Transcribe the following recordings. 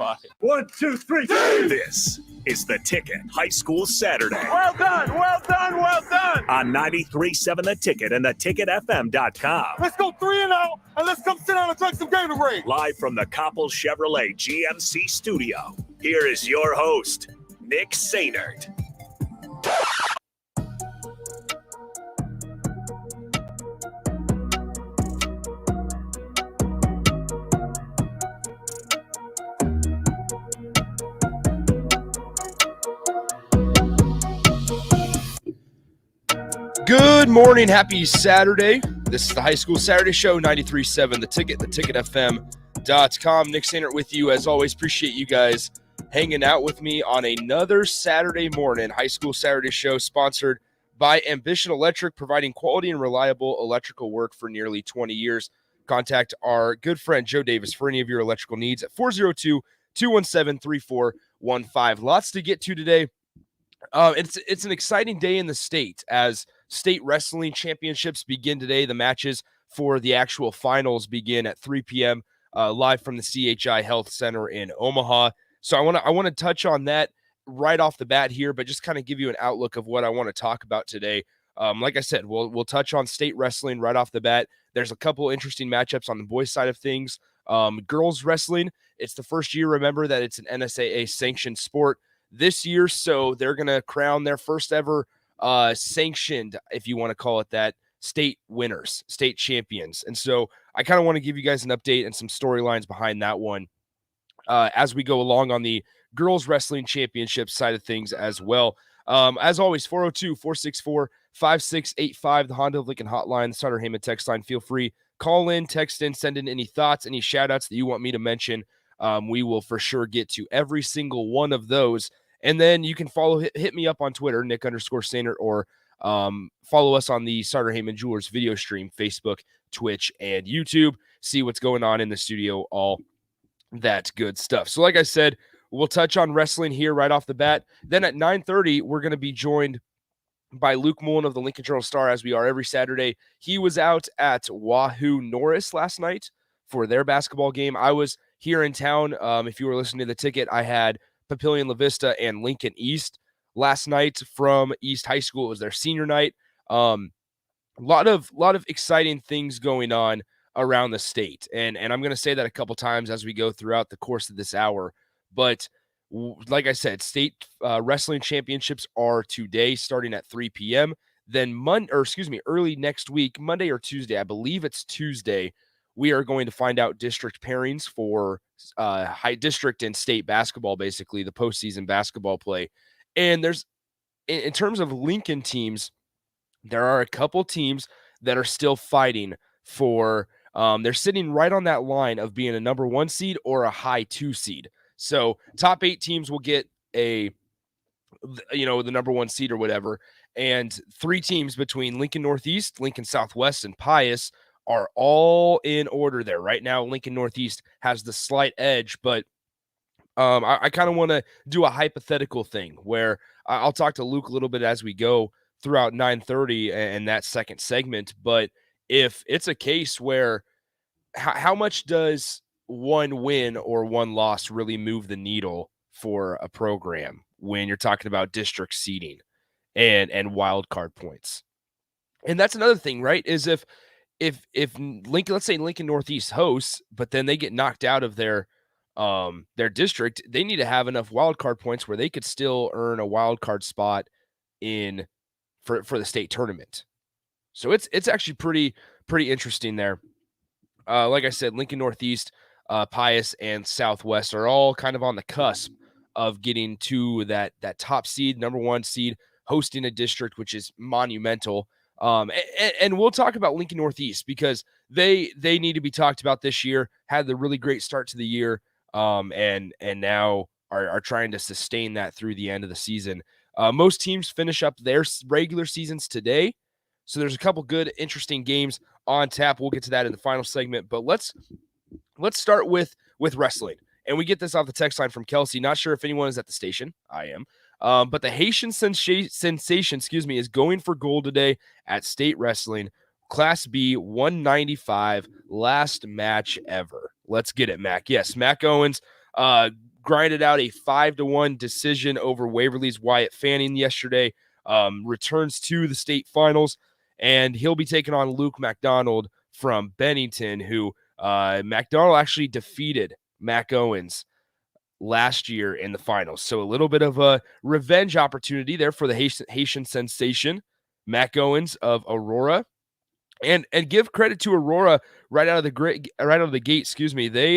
by. 1, 2, 3. This is The Ticket High School Saturday. Well done, well done, well done. On 93.7 The Ticket and theticketfm.com. Let's go 3-0, and let's come sit down and drink some Gatorade. Live from the Koppel Chevrolet GMC studio, here is your host, Nick Sainert. Good morning. Happy Saturday. This is the High School Saturday Show, 93.7 The Ticket, theticketfm.com. Nick Sainert with you. As always, appreciate you guys hanging out with me on another Saturday morning. High School Saturday Show sponsored by Ambition Electric, providing quality and reliable electrical work for nearly 20 years. Contact our good friend Joe Davis for any of your electrical needs at 402-217-3415. Lots to get to today. It's an exciting day in the state as state wrestling championships begin today. The matches for the actual finals begin at 3 p.m. Live from the CHI Health Center in Omaha. So I want to touch on that right off the bat here, but just kind of give you an outlook of what I want to talk about today. Like I said, we'll touch on state wrestling right off the bat. There's a couple interesting matchups on the boys' side of things. Girls wrestling, it's the first year, remember, that it's an NSAA sanctioned sport this year, so they're going to crown their first ever sanctioned, if you want to call it that, state winners, state champions. And so I kind of want to give you guys an update and some storylines behind that one as we go along on the girls wrestling championship side of things as well. As always, 402-464-5685, the Honda of Lincoln hotline, the Sutter Heyman text line. Feel free, call in, text in, send in any thoughts, any shout outs that you want me to mention. We will for sure get to every single one of those. And then you can hit me up on Twitter, Nick_Sainert, or follow us on the Sutter Heyman Jewelers video stream, Facebook, Twitch, and YouTube. See what's going on in the studio, all that good stuff. So like I said, we'll touch on wrestling here right off the bat. Then at 9:30, we're going to be joined by Luke Mullen of the Lincoln Journal-Star, as we are every Saturday. He was out at Wahoo Norris last night for their basketball game. I was here in town. If you were listening to The Ticket, I had Papillion La Vista and Lincoln East last night from East High School. It was their senior night. A lot of exciting things going on around the state. And I'm going to say that a couple times as we go throughout the course of this hour. But like I said, state wrestling championships are today starting at 3 p.m. Then early next week, Monday or Tuesday, I believe it's Tuesday, we are going to find out district pairings for high district and state basketball, basically the postseason basketball play. And there's, in terms of Lincoln teams, there are a couple teams that are still fighting for, they're sitting right on that line of being a number 1 seed or a high 2 seed. So top 8 teams will get the number 1 seed or whatever. And 3 teams between Lincoln Northeast, Lincoln Southwest, and Pius are all in order there. Right now, Lincoln Northeast has the slight edge, but I kind of want to do a hypothetical thing where I'll talk to Luke a little bit as we go throughout 9:30 and that second segment. But if it's a case where how much does one win or one loss really move the needle for a program when you're talking about district seeding and wild card points? And that's another thing, right? Is if Lincoln, let's say Lincoln Northeast hosts, but then they get knocked out of their district, they need to have enough wild card points where they could still earn a wild card spot for the state tournament. So it's actually pretty interesting there. Like I said, Lincoln Northeast, Pius, and Southwest are all kind of on the cusp of getting to that top seed, number 1 seed, hosting a district, which is monumental. And we'll talk about Lincoln Northeast because they need to be talked about this year, had the really great start to the year, and now are trying to sustain that through the end of the season. Most teams finish up their regular seasons today, so there's a couple good, interesting games on tap. We'll get to that in the final segment, but let's start with wrestling. And we get this off the text line from Kelsey. Not sure if anyone is at the station. I am. But the Haitian sensation, is going for gold today at state wrestling. Class B, 195, last match ever. Let's get it, Mac. Yes, Mac Owens grinded out a 5-1 decision over Waverly's Wyatt Fanning yesterday, returns to the state finals, and he'll be taking on Luke McDonald from Bennington, who McDonald actually defeated Mac Owens last year in the finals. So a little bit of a revenge opportunity there for the Haitian sensation, Mac Owens of Aurora. And give credit to Aurora right out of the gate. Excuse me. They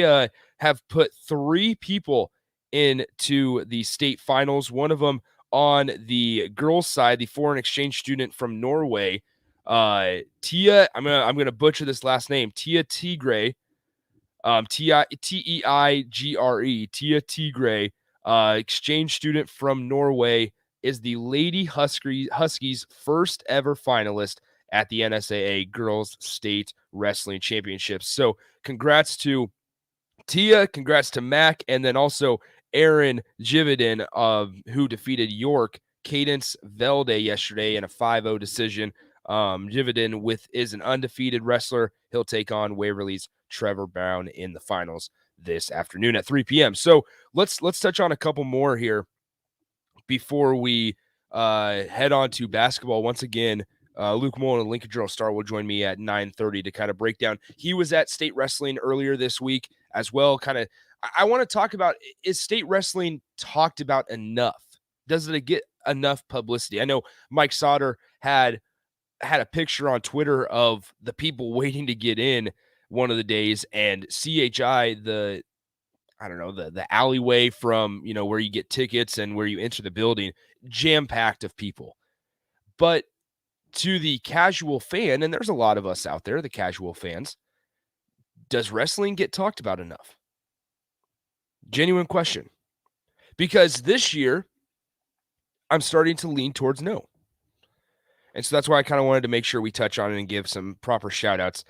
have put 3 people into the state finals. One of them on the girls' side, the foreign exchange student from Norway, Tia. I'm gonna butcher this last name. Tia Tigre. Teigre. Tia Tigre. Exchange student from Norway is the Lady Huskies' first ever finalist at the NSAA Girls State Wrestling Championships. So congrats to Tia, congrats to Mac, and then also Aaron Jividin, who defeated York Cadence Velde yesterday in a 5-0 decision. Jividin is an undefeated wrestler. He'll take on Waverly's Trevor Brown in the finals this afternoon at 3 p.m. So let's touch on a couple more here before we head on to basketball. Once again, Luke Mullen and Lincoln Journal-Star will join me at 9:30 to kind of break down. He was at state wrestling earlier this week as well. I want to talk about, is state wrestling talked about enough? Does it get enough publicity? I know Mike Sauter had a picture on Twitter of the people waiting to get in one of the days, and CHI, the alleyway from, where you get tickets and where you enter the building, jam-packed of people. But to the casual fan, and there's a lot of us out there, the casual fans, does wrestling get talked about enough? Genuine question. Because this year, I'm starting to lean towards no. And so that's why I kind of wanted to make sure we touch on it and give some proper shout-outs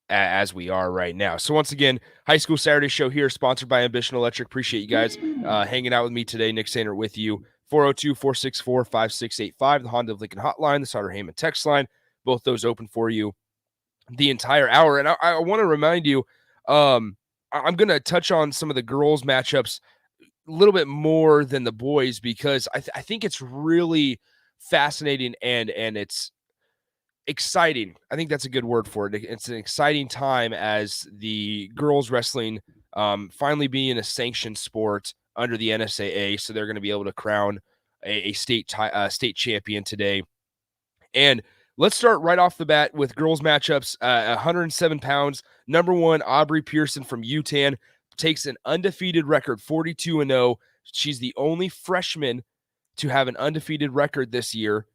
as we are right now. So once again, High School Saturday Show here, sponsored by Ambition Electric. Appreciate you guys hanging out with me today. Nick Sainer with you. 402-464-5685, the Honda of Lincoln hotline, the Sauter Heyman text line. Both those open for you the entire hour. And I want to remind you, I'm going to touch on some of the girls' matchups a little bit more than the boys, because I think it's really fascinating and it's exciting. I think that's a good word for it. It's an exciting time as the girls wrestling finally being a sanctioned sport under the NSAA. So they're going to be able to crown a state champion today. And let's start right off the bat with girls matchups. 107 pounds. Number 1, Aubrey Pearson from UTAN takes an undefeated record, 42-0. She's the only freshman to have an undefeated record this year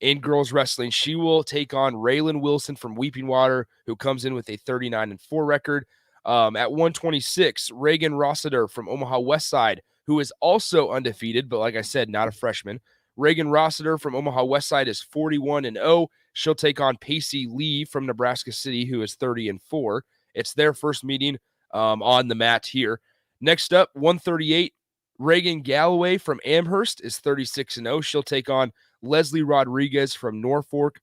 in girls wrestling. She will take on Raylan Wilson from Weeping Water, who comes in with a 39-4 record. At 126, Reagan Rossiter from Omaha West Side, who is also undefeated, but like I said, not a freshman. Reagan Rossiter from Omaha West Side is 41-0. She'll take on Pacey Lee from Nebraska City, who is 30-4. It's their first meeting on the mat here. Next up, 138, Reagan Galloway from Amherst is 36-0. She'll take on Leslie Rodriguez from Norfolk,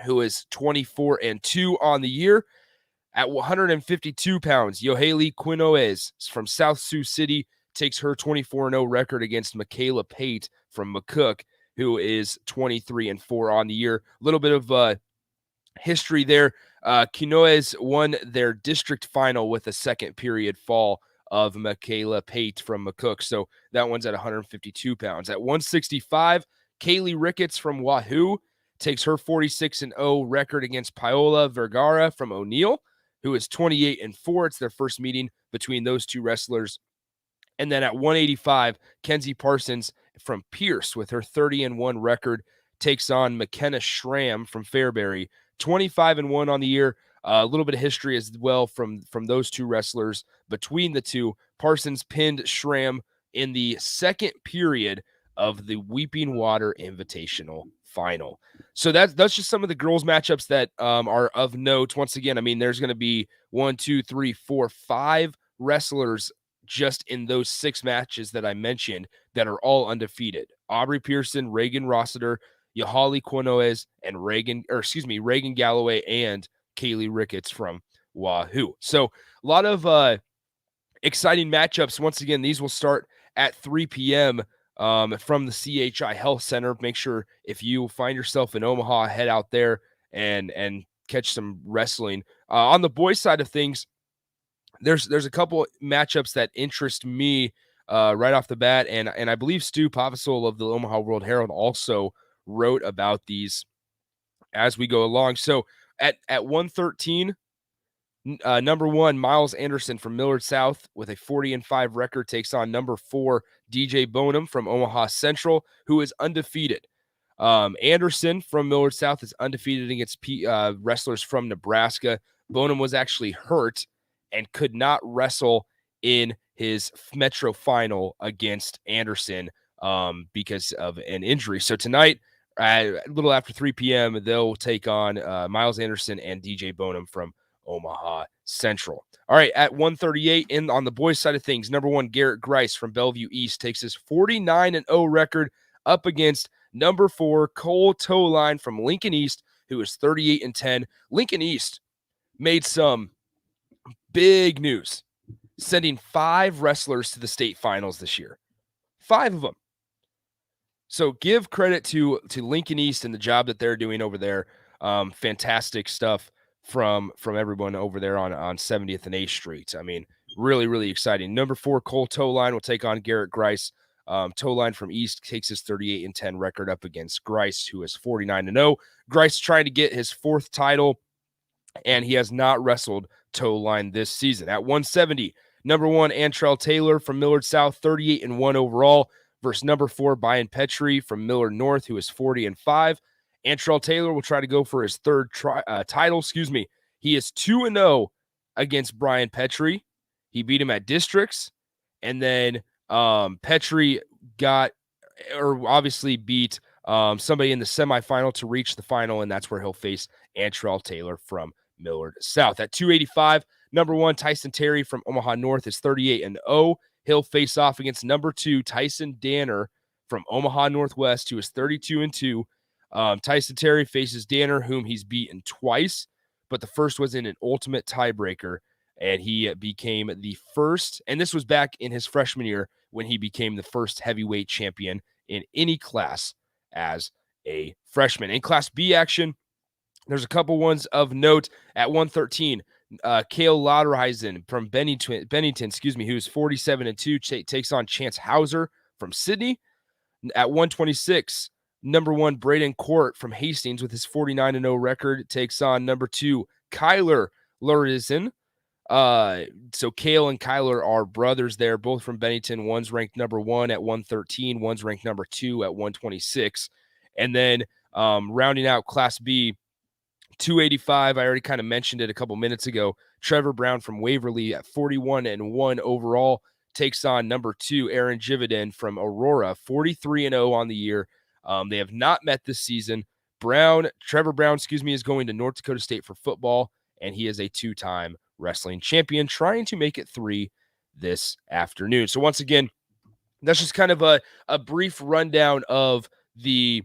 who is 24-2 on the year. At 152 pounds, Yoheli Quinoez from South Sioux City takes her 24-0 record against Michaela Pate from McCook, who is 23-4 on the year. A little bit of history there. Quinoez won their district final with a second period fall of Michaela Pate from McCook. So that one's at 152 pounds. At 165, Kaylee Ricketts from Wahoo takes her 46-0 record against Paola Vergara from O'Neill, who is 28-4. It's their first meeting between those two wrestlers. And then at 185, Kenzie Parsons from Pierce with her 30-1 record takes on McKenna Schramm from Fairbury, 25-1 on the year. A little bit of history as well from those two wrestlers. Between the two, Parsons pinned Schramm in the second period of the Weeping Water Invitational Final. So that's just some of the girls matchups that are of note. Once again, I mean, there's going to be 5 wrestlers just in those 6 matches that I mentioned that are all undefeated. Aubrey Pearson, Reagan Rossiter, Yahali Quinoez, and Reagan Galloway and Kaylee Ricketts from Wahoo. So a lot of exciting matchups. Once again, these will start at 3 p.m. From the CHI Health Center. Make sure if you find yourself in Omaha, head out there and catch some wrestling. On the boys' side of things, there's a couple matchups that interest me right off the bat, and I believe Stu Povasol of the Omaha World Herald also wrote about these as we go along. So at 113, number 1, Miles Anderson from Millard South with a 40-5 record takes on number 4, DJ Bonham from Omaha Central, who is undefeated. Anderson from Millard South is undefeated against wrestlers from Nebraska. Bonham was actually hurt and could not wrestle in his Metro final against Anderson because of an injury. So tonight, a little after 3 p.m., they'll take on Miles Anderson and DJ Bonham from Omaha Central. All right, at 138, on the boys' side of things, number 1, Garrett Grice from Bellevue East takes his 49-0 record up against number 4, Cole Toline from Lincoln East, who is 38-10. Lincoln East made some big news, sending 5 wrestlers to the state finals this year. 5 of them. So give credit to Lincoln East and the job that they're doing over there. Fantastic stuff from everyone over there on 70th and 8th Street. I mean, really, really exciting. Number 4, Cole Toline will take on Garrett Grice. Toline from East takes his 38-10 record up against Grice, who is 49-0. Grice trying to get his 4th title, and he has not wrestled Toline this season. At 170, number 1, Antrell Taylor from Millard South, 38-1 overall, versus number 4, Brian Petrie from Millard North, who is 40-5. Antrell Taylor will try to go for his 3rd title. He is 2-0 against Brian Petrie. He beat him at districts, and then Petrie obviously beat somebody in the semifinal to reach the final, and that's where he'll face Antrell Taylor from Millard South. At 285, number 1, Tyson Terry from Omaha North is 38-0. He'll face off against number 2, Tyson Danner from Omaha Northwest, who is 32-2. Tyson Terry faces Danner, whom he's beaten twice, but the first was in an ultimate tiebreaker, and he became the first, and this was back in his freshman year when he became the first heavyweight champion in any class as a freshman. In Class B action, there's a couple ones of note. At 113, Cale Lauderheisen from Bennington, who's 47-2, takes on Chance Hauser from Sydney. At 126, number 1, Braden Court from Hastings with his 49-0 record takes on number 2, Kyler Lurizen. So Cale and Kyler are brothers there, both from Bennington. One's ranked number 1 at 113. One's ranked number 2 at 126. And then rounding out Class B, 285, I already kind of mentioned it a couple minutes ago. Trevor Brown from Waverly at 41-1 overall takes on number 2, Aaron Jividen from Aurora, 43-0 on the year. They have not met this season. Trevor Brown, is going to North Dakota State for football, and he is a 2-time wrestling champion, trying to make it 3 this afternoon. So once again, that's just kind of a brief rundown of the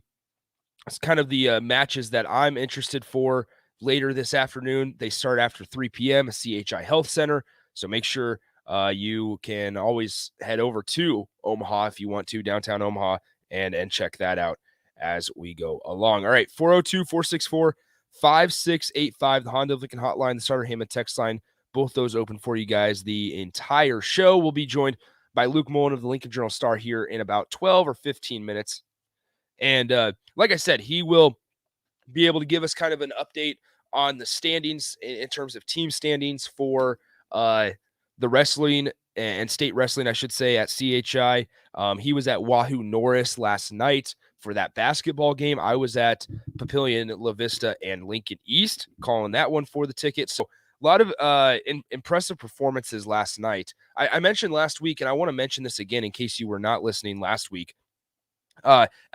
matches that I'm interested for later this afternoon. They start after 3 p.m. at CHI Health Center. So make sure you can always head over to Omaha if you want to, downtown Omaha, and check that out as we go along. All right, 402-464-5685, the Honda Lincoln Hotline, the Starter Heyman text line, both those open for you guys the entire show. We'll be joined by Luke Mullen of the Lincoln Journal-Star here in about 12 or 15 minutes. And like I said, he will be able to give us kind of an update on the standings in terms of team standings for the wrestling and state wrestling, I should say, at CHI. He was at Wahoo Norris last night for that basketball game. I was at Papillion, La Vista, and Lincoln East, calling that one for the ticket. So a lot of impressive performances last night. I mentioned last week, and I want to mention this again in case you were not listening last week.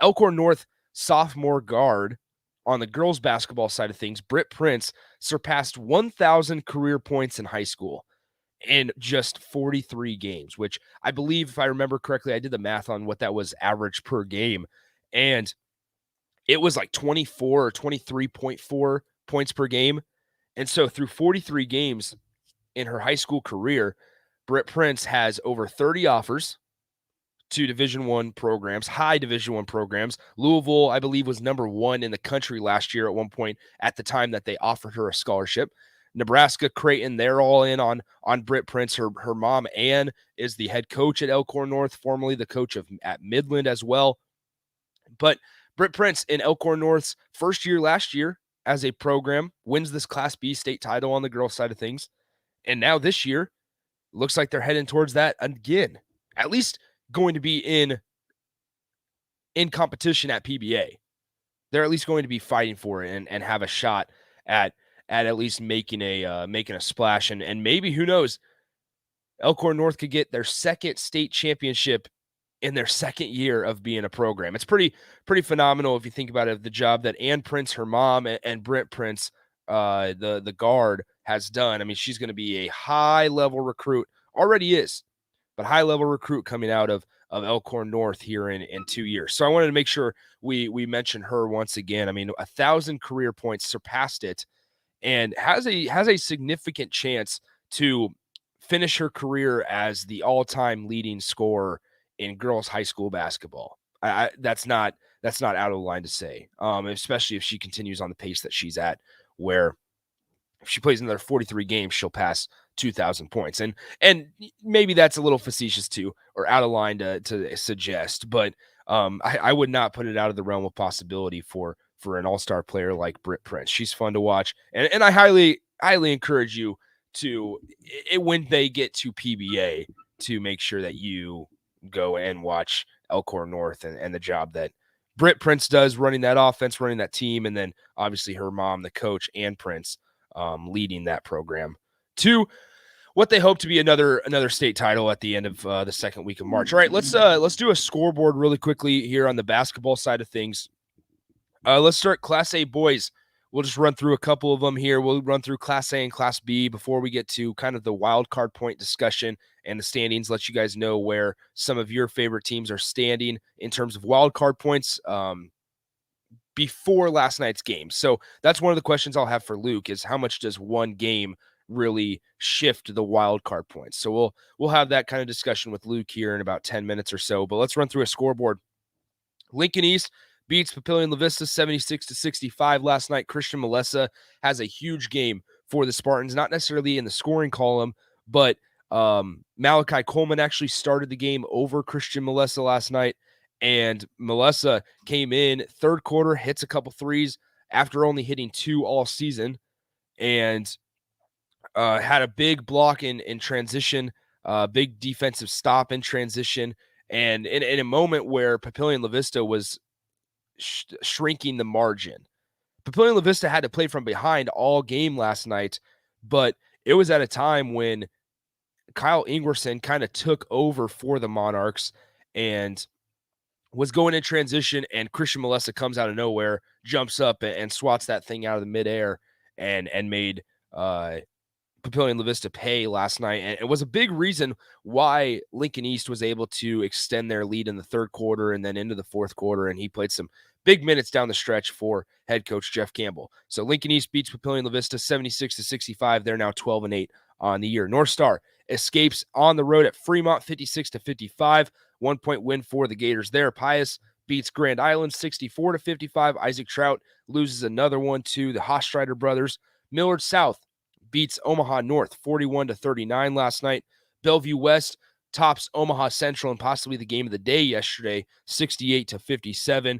Elkhorn North sophomore guard on the girls basketball side of things, Britt Prince, surpassed 1,000 career points in high school in just 43 games, which I believe, if I remember correctly, I did the math on what that was average per game, and it was like 24 or 23.4 points per game. And so through 43 games in her high school career, Britt Prince has over 30 offers to Division I programs, high Division I programs. Louisville, I believe, was number 1 in the country last year at one point at the time that they offered her a scholarship. Nebraska, Creighton, they're all in on Britt Prince. Her mom, Ann, is the head coach at Elkhorn North, formerly the coach at Midland as well. But Britt Prince in Elkhorn North's first year last year as a program wins this Class B state title on the girls' side of things. And now this year, looks like they're heading towards that again. At least going to be in competition at PBA. They're at least going to be fighting for it and have a shot at least making a splash. And maybe, who knows, Elkhorn North could get their second state championship in their second year of being a program. It's pretty phenomenal if you think about it, the job that Ann Prince, her mom, and Britt Prince, the guard, has done. I mean, she's going to be a high-level recruit. Already is, but high-level recruit coming out of Elkhorn North here in 2 years. So I wanted to make sure we mention her once again. I mean, 1,000 career points, surpassed it, and has a significant chance to finish her career as the all-time leading scorer in girls high school basketball. That's not out of the line to say, especially if she continues on the pace that she's at, where if she plays another 43 games, she'll pass 2,000 points. And maybe that's a little facetious too, or out of line to suggest, but I would not put it out of the realm of possibility for an all-star player like Britt Prince. She's fun to watch, and I highly encourage you to, when they get to PBA, to make sure that you go and watch Elkhorn North and the job that Britt Prince does running that offense, running that team, and then obviously her mom, the coach, Ann Prince, leading that program to what they hope to be another state title at the end of the second week of March. All right, let's do a scoreboard really quickly here on the basketball side of things. Let's start Class A boys. We'll just run through a couple of them here. We'll run through Class A and Class B before we get to kind of the wild card point discussion and the standings. Let you guys know where some of your favorite teams are standing in terms of wild card points before last night's game. So that's one of the questions I'll have for Luke, is how much does one game really shift the wild card points? So we'll have that kind of discussion with Luke here in about 10 minutes or so. But let's run through a scoreboard. Lincoln East beats Papillion La Vista 76-65 last night. Christian Melissa has a huge game for the Spartans, not necessarily in the scoring column, but Malachi Coleman actually started the game over Christian Melissa last night, and Melissa came in third quarter, hits a couple threes after only hitting 2 all season, and had a big block in transition, big defensive stop in transition, and in a moment where Papillion La Vista was shrinking the margin. Papillion La Vista had to play from behind all game last night, but it was at a time when Kyle Ingwerson kind of took over for the Monarchs and was going in transition, and Christian Melissa comes out of nowhere, jumps up and swats that thing out of the midair and made Papillion La Vista pay last night. And it was a big reason why Lincoln East was able to extend their lead in the third quarter and then into the fourth quarter. And he played some big minutes down the stretch for head coach Jeff Campbell. So Lincoln East beats Papillion La Vista 76-65. They're now 12-8 on the year. North Star escapes on the road at Fremont 56-55. 1-point win for the Gators there. Pius beats Grand Island 64-55. Isaac Trout loses another one to the Hostreiter brothers. Millard South beats Omaha North 41-39 last night. Bellevue West tops Omaha Central and possibly the game of the day yesterday, 68-57.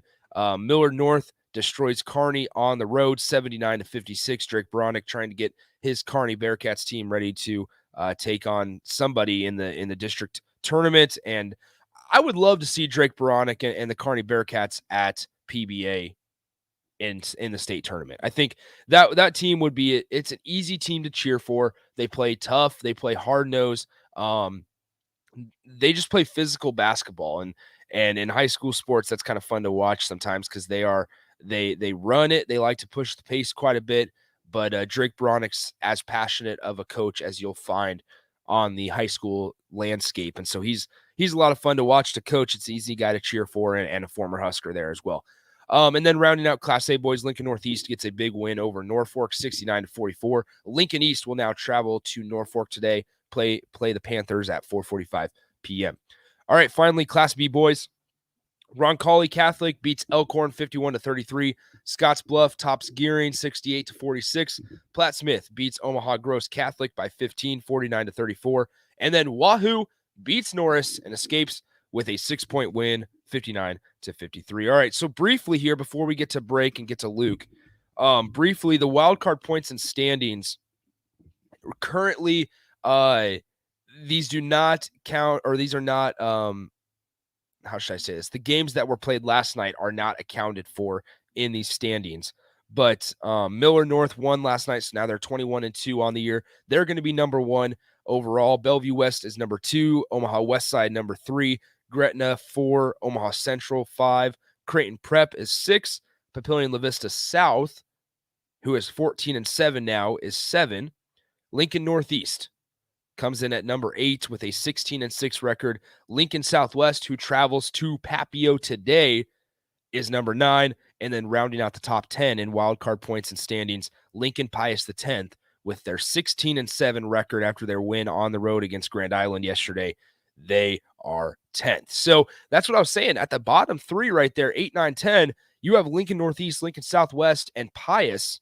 Millard North destroys Kearney on the road, 79-56. Drake Bronick trying to get his Kearney Bearcats team ready to take on somebody in the district tournament. And I would love to see Drake Bronick and the Kearney Bearcats at PBA in the state tournament. I think that team would be, it's an easy team to cheer for. They play tough. They play hard-nosed. They just play physical basketball, and in high school sports, that's kind of fun to watch sometimes because they run it. They like to push the pace quite a bit, but Drake Bronick's as passionate of a coach as you'll find on the high school landscape, and so he's a lot of fun to watch to coach. It's an easy guy to cheer for, and a former Husker there as well. And then rounding out Class A boys, Lincoln Northeast gets a big win over Norfolk, 69-44. Lincoln East will now travel to Norfolk today play the Panthers at 4:45 p.m. All right, finally, Class B boys. Roncalli Catholic beats Elkhorn 51-33. Scotts Bluff tops Gearing 68-46. Platt Smith beats Omaha Gross Catholic by 15, 49-34. And then Wahoo beats Norris and escapes with a 6-point win, 59-53. All right, so briefly here before we get to break and get to Luke, briefly the wild card points and standings currently, these do not count, or these are not, how should I say this? The games that were played last night are not accounted for in these standings. But Miller North won last night, so now they're 21-2 on the year. They're going to be number 1 overall. Bellevue West is number 2. Omaha West Side number 3. Gretna 4. Omaha Central 5. Creighton Prep is 6. Papillion La Vista South, who is 14-7 now, is 7. Lincoln Northeast comes in at number 8 with a 16-6 record. Lincoln Southwest, who travels to Papio today, is number 9. And then rounding out the top 10 in wildcard points and standings, Lincoln Pius the 10th with their 16-7 record after their win on the road against Grand Island yesterday. They are 10th. So that's what I was saying. At the bottom 3 right there, 8, 9, 10, you have Lincoln Northeast, Lincoln Southwest, and Pius.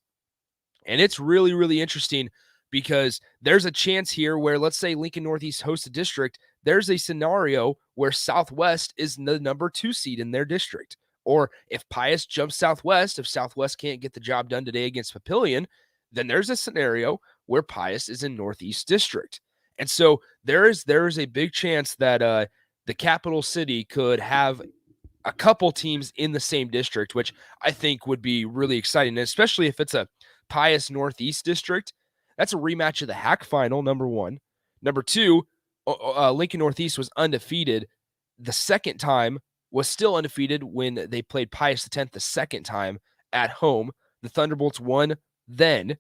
And it's really, really interesting because there's a chance here where, let's say Lincoln Northeast hosts a district, there's a scenario where Southwest is the number 2 seed in their district. Or if Pius jumps Southwest, if Southwest can't get the job done today against Papillion, then there's a scenario where Pius is in Northeast District. And so there is a big chance that the capital city could have a couple teams in the same district, which I think would be really exciting, especially if it's a Pius Northeast District. That's a rematch of the HAC final, number 1. Number 2, Lincoln Northeast was undefeated. The second time was still undefeated when they played Pius the 10th the second time at home. The Thunderbolts won then.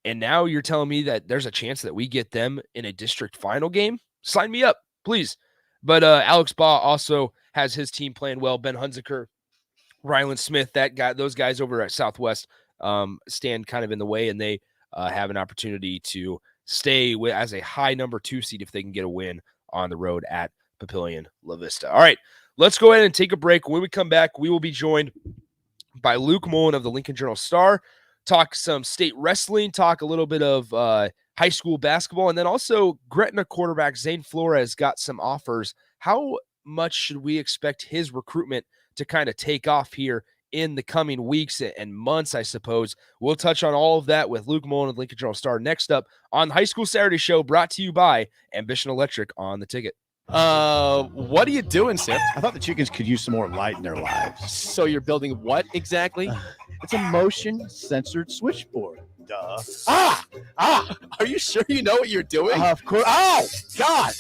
And now you're telling me that there's a chance that we get them in a district final game? Sign me up, please. But Alex Baugh also has his team playing well. Ben Hunziker, Ryland Smith, those guys over at Southwest stand kind of in the way, and they have an opportunity to stay as a high number 2 seed if they can get a win on the road at Papillion La Vista. All right, let's go ahead and take a break. When we come back, we will be joined by Luke Mullen of the Lincoln Journal-Star, talk some state wrestling, talk a little bit of high school basketball, and then also Gretna quarterback Zane Flores got some offers. How much should we expect his recruitment to kind of take off here in the coming weeks and months, I suppose? We'll touch on all of that with Luke Mullen of Lincoln Journal-Star next up on the High School Saturday Show, brought to you by Ambition Electric on the Ticket. What are you doing, Sip? I thought the chickens could use some more light in their lives. So you're building what exactly? It's a motion-censored switchboard. Duh. Are you sure you know what you're doing? Of course. Ow! God!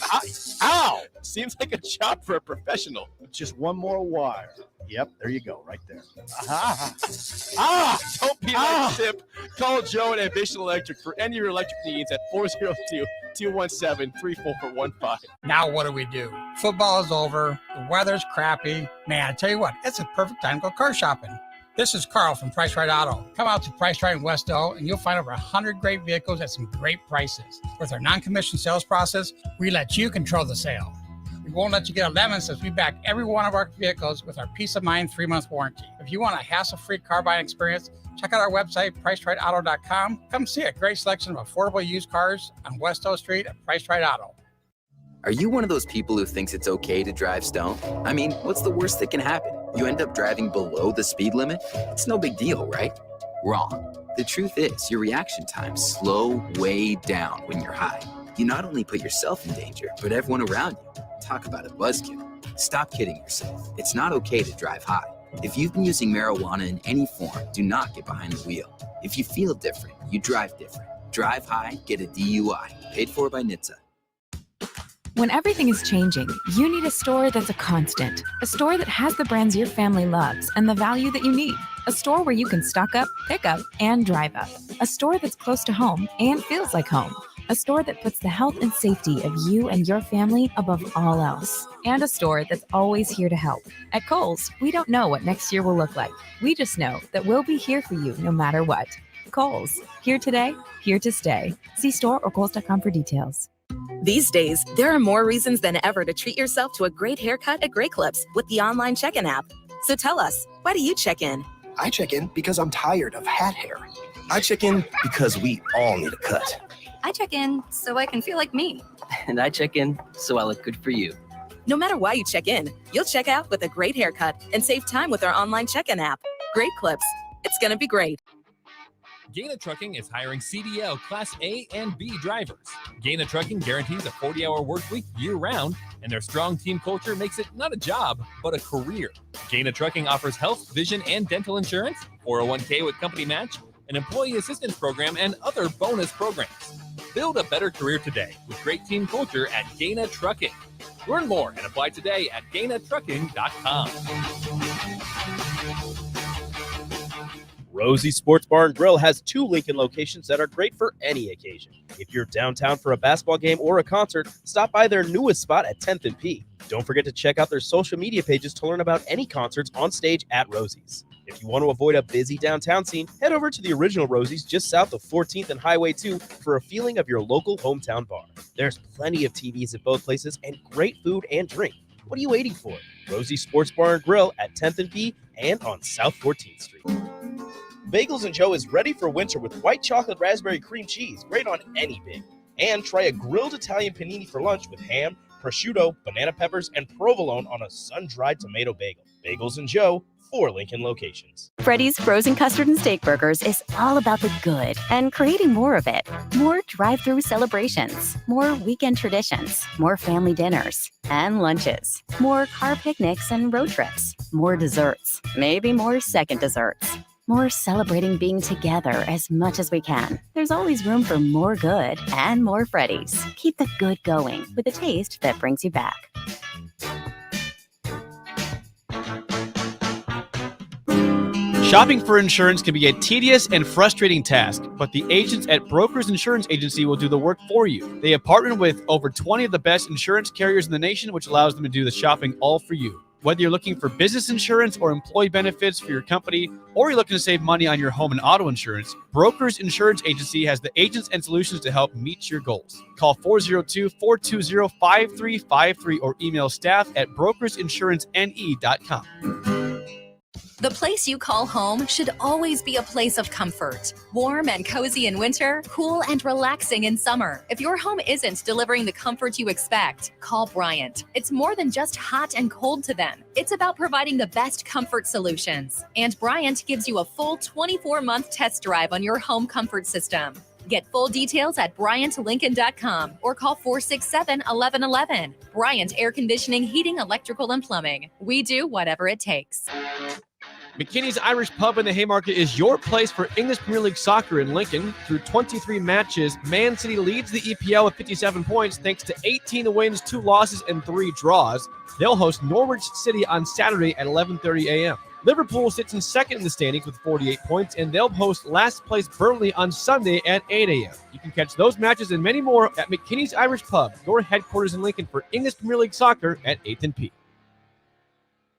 Ow! Seems like a job for a professional. Just one more wire. Yep, there you go, right there. Don't be like Sip. Call Joe at Ambition Electric for any of your electric needs at 402-217-3415. Now what do? Football is over. The weather's crappy. Man, I tell you what, it's a perfect time to go car shopping. This is Carl from Price Right Auto. Come out to Price Right in Westo, and you'll find over 100 great vehicles at some great prices. With our non-commissioned sales process, we let you control the sale. We won't let you get a lemon since we back every one of our vehicles with our peace of mind 3-month warranty. If you want a hassle-free car buying experience, check out our website, PriceRightAuto.com. Come see a great selection of affordable used cars on Westo Street at Price Right Auto. Are you one of those people who thinks it's okay to drive stoned? I mean, what's the worst that can happen? You end up driving below the speed limit? It's no big deal, right? Wrong. The truth is, your reaction times slow way down when you're high. You not only put yourself in danger, but everyone around you. Talk about a buzzkill. Stop kidding yourself. It's not okay to drive high. If you've been using marijuana in any form, do not get behind the wheel. If you feel different, you drive different. Drive high, get a DUI. Paid for by NHTSA. When everything is changing, you need a store that's a constant. A store that has the brands your family loves and the value that you need. A store where you can stock up, pick up, and drive up. A store that's close to home and feels like home. A store that puts the health and safety of you and your family above all else. And a store that's always here to help. At Kohl's, we don't know what next year will look like. We just know that we'll be here for you no matter what. Kohl's, here today, here to stay. See store or Kohl's.com for details. These days, there are more reasons than ever to treat yourself to a great haircut at Great Clips with the online check-in app. So tell us, why do you check in? I check in because I'm tired of hat hair. I check in because we all need a cut. I check in so I can feel like me. And I check in so I look good for you. No matter why you check in, you'll check out with a great haircut and save time with our online check-in app. Great Clips. It's going to be great. Gaina Trucking is hiring CDL Class A and B drivers. Gaina Trucking guarantees a 40-hour work week year-round, and their strong team culture makes it not a job, but a career. Gaina Trucking offers health, vision, and dental insurance, 401k with company match, an employee assistance program, and other bonus programs. Build a better career today with great team culture at Gaina Trucking. Learn more and apply today at GainaTrucking.com. Rosie's Sports Bar and Grill has 2 Lincoln locations that are great for any occasion. If you're downtown for a basketball game or a concert, stop by their newest spot at 10th and P. Don't forget to check out their social media pages to learn about any concerts on stage at Rosie's. If you want to avoid a busy downtown scene, head over to the original Rosie's just south of 14th and Highway 2 for a feeling of your local hometown bar. There's plenty of TVs at both places and great food and drink. What are you waiting for? Rosie's Sports Bar and Grill at 10th and P and on South 14th Street. Bagels and Joe is ready for winter with white chocolate raspberry cream cheese, great on any bagel. And try a grilled Italian panini for lunch with ham, prosciutto, banana peppers, and provolone on a sun-dried tomato bagel. Bagels and Joe, 4 Lincoln locations. Freddy's Frozen Custard and Steak Burgers is all about the good and creating more of it. More drive-through celebrations, more weekend traditions, more family dinners and lunches, more car picnics and road trips, more desserts, maybe more second desserts. More celebrating being together as much as we can. There's always room for more good and more Freddy's. Keep the good going with a taste that brings you back. Shopping for insurance can be a tedious and frustrating task, but the agents at Brokers Insurance Agency will do the work for you. They have partnered with over 20 of the best insurance carriers in the nation, which allows them to do the shopping all for you. Whether you're looking for business insurance or employee benefits for your company, or you're looking to save money on your home and auto insurance, Brokers Insurance Agency has the agents and solutions to help meet your goals. Call 402-420-5353 or email staff@brokersinsurancene.com. The place you call home should always be a place of comfort. Warm and cozy in winter, cool and relaxing in summer. If your home isn't delivering the comfort you expect, call Bryant. It's more than just hot and cold to them. It's about providing the best comfort solutions. And Bryant gives you a full 24-month test drive on your home comfort system. Get full details at BryantLincoln.com or call 467-1111. Bryant Air Conditioning, Heating, Electrical, and Plumbing. We do whatever it takes. McKinney's Irish Pub in the Haymarket is your place for English Premier League soccer in Lincoln. Through 23 matches, Man City leads the EPL with 57 points thanks to 18 wins, 2 losses, and 3 draws. They'll host Norwich City on Saturday at 11:30 a.m. Liverpool sits in second in the standings with 48 points, and they'll host last place Burnley on Sunday at 8 a.m. You can catch those matches and many more at McKinney's Irish Pub, your headquarters in Lincoln for English Premier League soccer at 8th and P.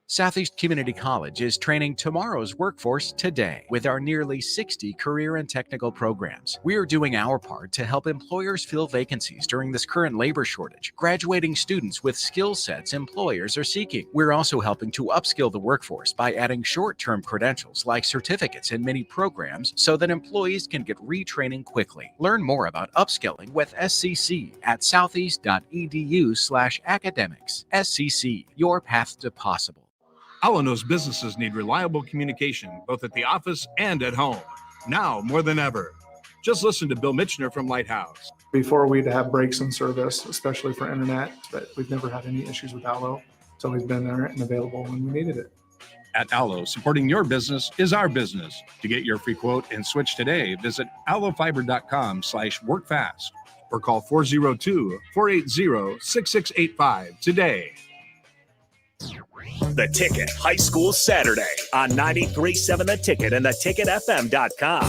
Southeast Community College is training tomorrow's workforce today with our nearly 60 career and technical programs. We are doing our part to help employers fill vacancies during this current labor shortage, graduating students with skill sets employers are seeking. We're also helping to upskill the workforce by adding short-term credentials like certificates in many programs so that employees can get retraining quickly. Learn more about upskilling with SCC at southeast.edu/academics. SCC, your path to possible. Allen knows businesses need reliable communication, both at the office and at home, now more than ever. Just listen to Bill Mitchner from Lighthouse. Before we'd have breaks in service, especially for internet, but we've never had any issues with Allo. It's always been there and available when we needed it. At Allo, supporting your business is our business. To get your free quote and switch today, visit allofiber.com/workfast or call 402-480-6685 today. The Ticket High School Saturday on 93.7 The Ticket and theticketfm.com.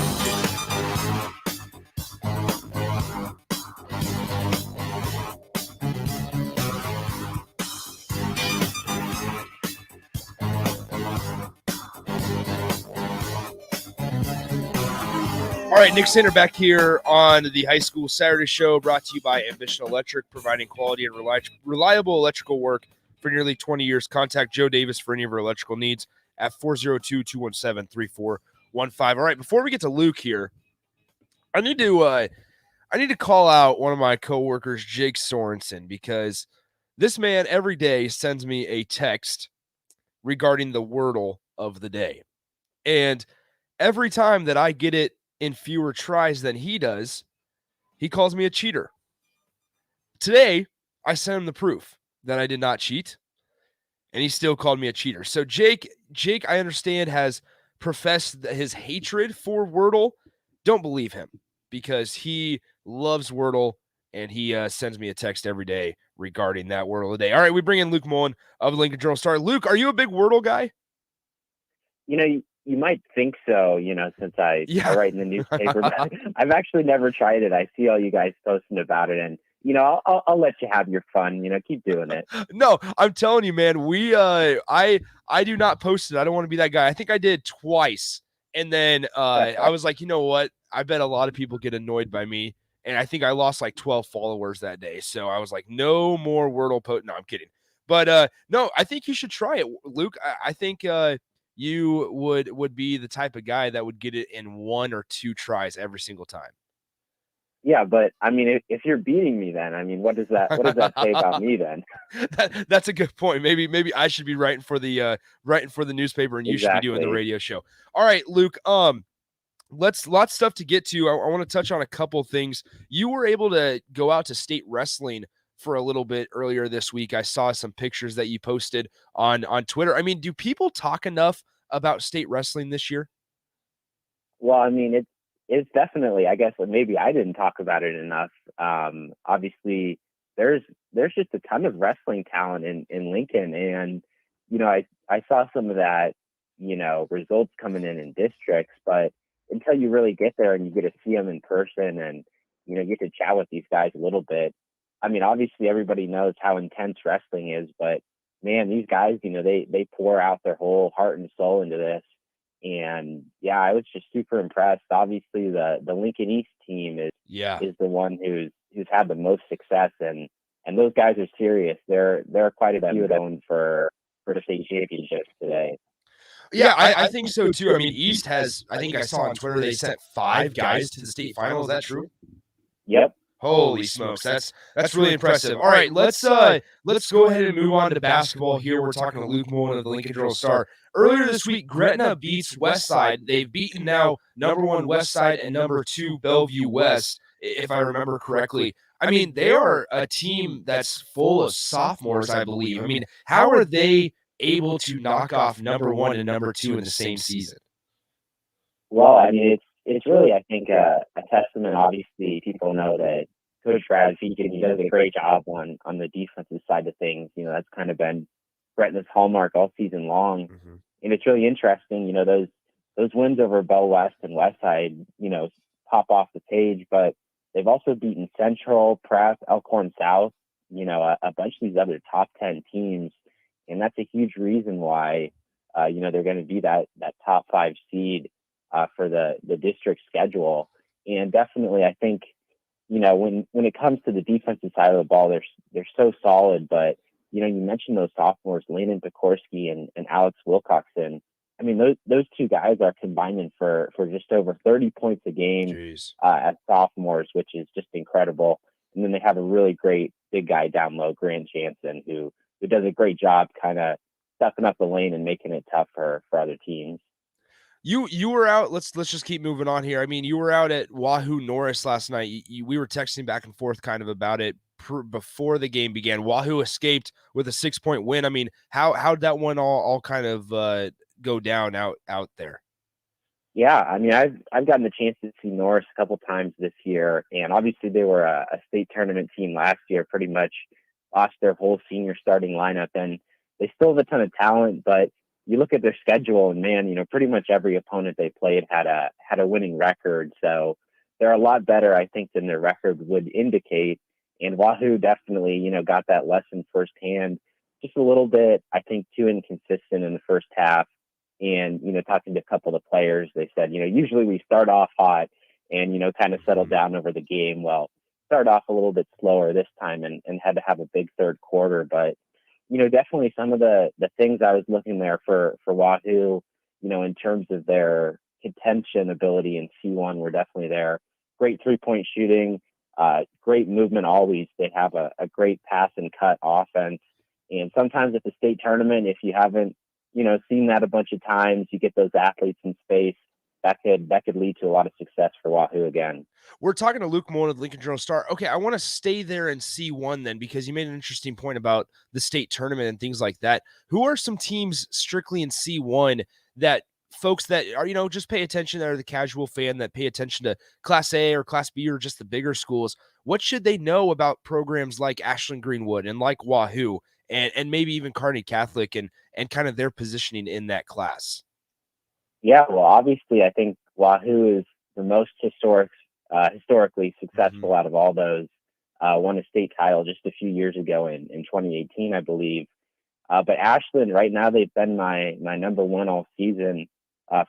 All right, Nick Sander back here on the High School Saturday Show, brought to you by Ambition Electric, providing quality and reliable electrical work for nearly 20 years. Contact Joe Davis for any of your electrical needs at 402-217-3415. All right, before we get to Luke here, I need to call out one of my coworkers, Jake Sorensen, because this man every day sends me a text regarding the Wordle of the day. And every time that I get it in fewer tries than he does, he calls me a cheater. Today, I sent him the proof that I did not cheat, and he still called me a cheater. So Jake, I understand, has professed his hatred for Wordle. Don't believe him, because he loves Wordle, and he sends me a text every day regarding that Wordle of the day. All right, we bring in Luke Mullen of the Lincoln Journal-Star. Luke, are you a big Wordle guy? You might think so, since I write in the newspaper, but I've actually never tried it. I see all you guys posting about it, and I'll let you have your fun. Keep doing it. No, I'm telling you, man. I do not post it. I don't want to be that guy. I think I did twice, and then I was like, you know what? I bet a lot of people get annoyed by me, and I think I lost like 12 followers that day. So I was like, no more Wordle post. No, I'm kidding. But no, I think you should try it, Luke. I think you would be the type of guy that would get it in 1 or 2 tries every single time. Yeah, but I mean, if you're beating me, then what does that say about me then? That's a good point. Maybe I should be writing for the newspaper, and you should be doing the radio show. All right, Luke. Lots of stuff to get to. I want to touch on a couple things. You were able to go out to state wrestling for a little bit earlier this week. I saw some pictures that you posted on Twitter. I mean, do people talk enough about state wrestling this year? Well, I mean, it's definitely, I guess maybe I didn't talk about it enough. Obviously there's just a ton of wrestling talent in Lincoln. And, I saw some of that, results coming in districts, but until you really get there and you get to see them in person and, get to chat with these guys a little bit. I mean, obviously everybody knows how intense wrestling is, but man, these guys, they pour out their whole heart and soul into this. And yeah, I was just super impressed. Obviously the Lincoln East team is the one who's had the most success, and those guys are serious. They're quite a few going for the state championships today. Yeah, I think so too. I mean, East has, I think I saw on Twitter, they sent 5 guys to the state final. Is that true? Yep. Holy smokes, that's really impressive. All right, let's go ahead and move on to basketball here. We're talking to Luke Mullen of the Lincoln Journal-Star. Earlier this week, Gretna beats Westside. They've beaten now number 1 Westside and number 2 Bellevue West, if I remember correctly. I mean, they are a team that's full of sophomores, I believe. I mean, how are they able to knock off number 1 and number 2 in the same season? Well, I mean, it's really, I think, a testament. Obviously, people know that Coach Brad Feakin, he does a great job on the defensive side of things. That's kind of been Gretna's hallmark all season long. Mm-hmm. And it's really interesting, those wins over Bell West and Westside, pop off the page, but they've also beaten Central, Prep, Elkhorn South, a bunch of these other top 10 teams. And that's a huge reason why, they're going to be that top 5 seed for the district schedule. And definitely, I think, when it comes to the defensive side of the ball, they're so solid. But, you mentioned those sophomores, Landon Pekorski and Alex Wilcoxon. I mean, those 2 guys are combining for just over 30 points a game as sophomores, which is just incredible. And then they have a really great big guy down low, Grant Jansen, who does a great job kind of stepping up the lane and making it tough for other teams. You were out. Let's just keep moving on here. I mean, you were out at Wahoo Norris last night. We were texting back and forth kind of about it before the game began. Wahoo escaped with a 6-point win. I mean, how'd that one all kind of go down out there? Yeah, I mean, I've gotten the chance to see Norris a couple times this year, and obviously they were a state tournament team last year. Pretty much lost their whole senior starting lineup, and they still have a ton of talent, but you look at their schedule and man, pretty much every opponent they played had a winning record. So they're a lot better, I think, than their record would indicate. And Wahoo definitely, got that lesson firsthand, just a little bit, I think, too inconsistent in the first half. And, talking to a couple of the players, they said, usually we start off hot and, kind of settled down over the game. Well, started off a little bit slower this time and had to have a big third quarter. But, definitely some of the things I was looking there for Wahoo, in terms of their contention ability in C1 were definitely there. Great 3-point shooting, great movement always. They have a great pass and cut offense. And sometimes at the state tournament, if you haven't, seen that a bunch of times, you get those athletes in space. That could lead to a lot of success for Wahoo again. We're talking to Luke Mullen of the Lincoln Journal-Star. Okay, I want to stay there in C1 then, because you made an interesting point about the state tournament and things like that. Who are some teams strictly in C1 that folks that are, just pay attention, that are the casual fan that pay attention to Class A or Class B or just the bigger schools? What should they know about programs like Ashland Greenwood and like Wahoo and maybe even Kearney Catholic and kind of their positioning in that class? Yeah, well, obviously, I think Wahoo is the most historically successful out of all those. Won a state title just a few years ago in 2018, I believe. But Ashland, right now, they've been my number one all season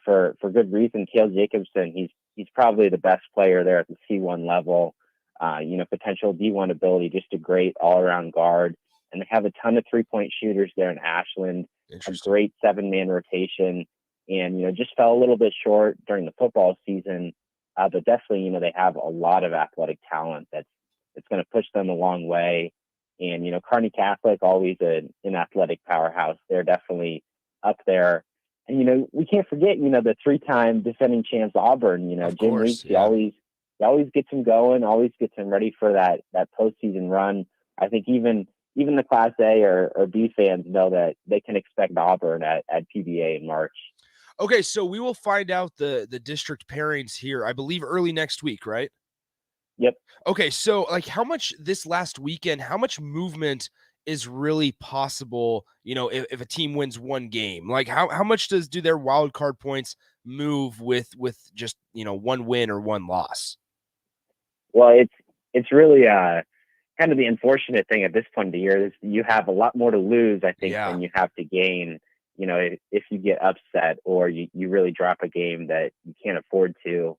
for good reason. Cale Jacobson, he's probably the best player there at the C1 level. Potential D1 ability, just a great all-around guard. And they have a ton of 3-point shooters there in Ashland. A great 7-man rotation. And, just fell a little bit short during the football season. But definitely, they have a lot of athletic talent that's going to push them a long way. And, Kearney Catholic, always an athletic powerhouse. They're definitely up there. And, we can't forget, the 3-time defending champs Auburn. Jim Weeks, he always gets them going, always gets them ready for that postseason run. I think even the Class A or B fans know that they can expect Auburn at PBA in March. Okay, so we will find out the district pairings here, I believe, early next week, right? Yep. Okay, so how much this last weekend, how much movement is really possible, if a team wins one game? Like how much do their wild card points move with just, one win or one loss? Well, it's really kind of the unfortunate thing at this point of the year is you have a lot more to lose, I think, than you have to gain. If you get upset or you really drop a game that you can't afford to,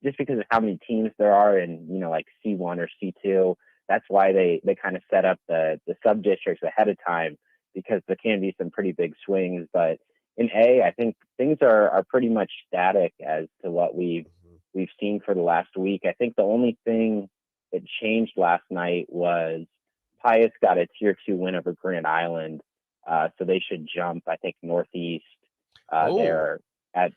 just because of how many teams there are in, like C1 or C2, that's why they kind of set up the sub districts ahead of time, because there can be some pretty big swings. But in A, I think things are pretty much static as to what we've seen for the last week. I think the only thing that changed last night was Pius got a tier 2 win over Grand Island. So they should jump, I think, Northeast there at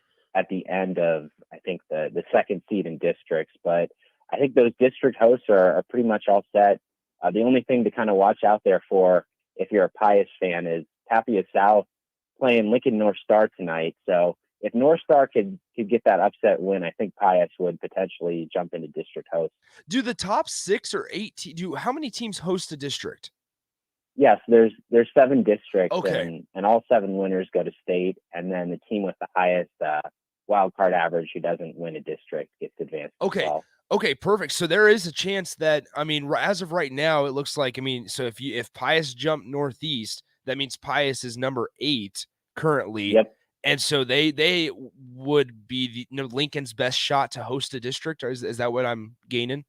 the end of, I think, the second seed in districts. But I think those district hosts are pretty much all set. The only thing to kind of watch out there for, if you're a Pius fan, is Tapia South playing Lincoln North Star tonight. So if North Star could get that upset win, I think Pius would potentially jump into district host. Do the top 6 or 8 how many teams host a district? Yes, there's 7 districts, okay, and all 7 winners go to state, and then the team with the highest wild card average who doesn't win a district gets advanced. Okay. As well. Okay, perfect. So there is a chance that, as of right now, it looks like, so if Pius jumped Northeast, that means Pius is number 8 currently. Yep. And so they would be Lincoln's best shot to host a district. Or is that what I'm gaining?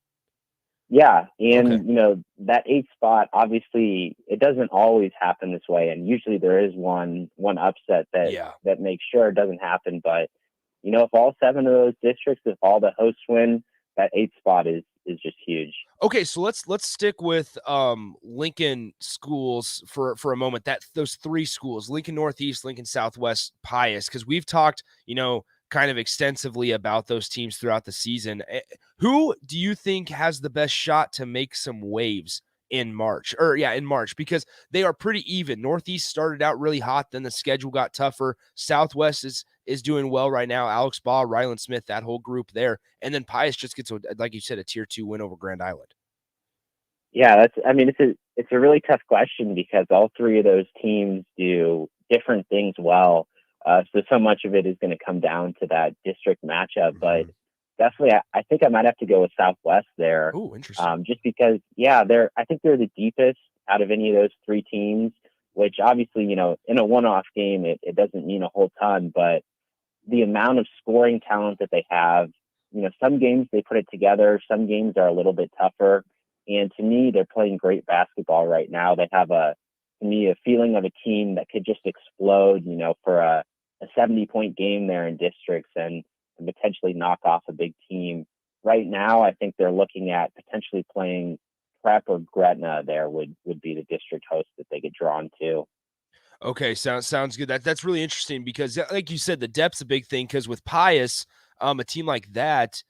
Yeah, and that 8th spot, obviously, it doesn't always happen this way, and usually there is one upset that makes sure it doesn't happen. But if all 7 of those districts, if all the hosts win, that 8th spot is just huge. Okay, so let's stick with Lincoln schools for a moment. Those 3 schools: Lincoln Northeast, Lincoln Southwest, Pius, because we've talked, kind of extensively about those teams throughout the season. Who do you think has the best shot to make some waves in March? In March, because they are pretty even. Northeast started out really hot, then the schedule got tougher. Southwest is doing well right now. Alex Baugh, Ryland Smith, that whole group there. And then Pius just gets, like you said, a tier 2 win over Grand Island. Yeah, it's a really tough question, because all 3 of those teams do different things well. So much of it is going to come down to that district matchup, but definitely, I think I might have to go with Southwest there. Oh, interesting. Just because, I think they're the deepest out of any of those 3 teams, which obviously, in a one-off game, it doesn't mean a whole ton, but the amount of scoring talent that they have. Some games they put it together. Some games are a little bit tougher. And to me, they're playing great basketball right now. They have a feeling of a team that could just explode, for a 70-point game there in districts and potentially knock off a big team. Right now, I think they're looking at potentially playing Prep or Gretna there would be the district host that they get drawn to. Okay, sounds good. That's really interesting because, like you said, the depth's a big thing. Because with Pius, a team like that,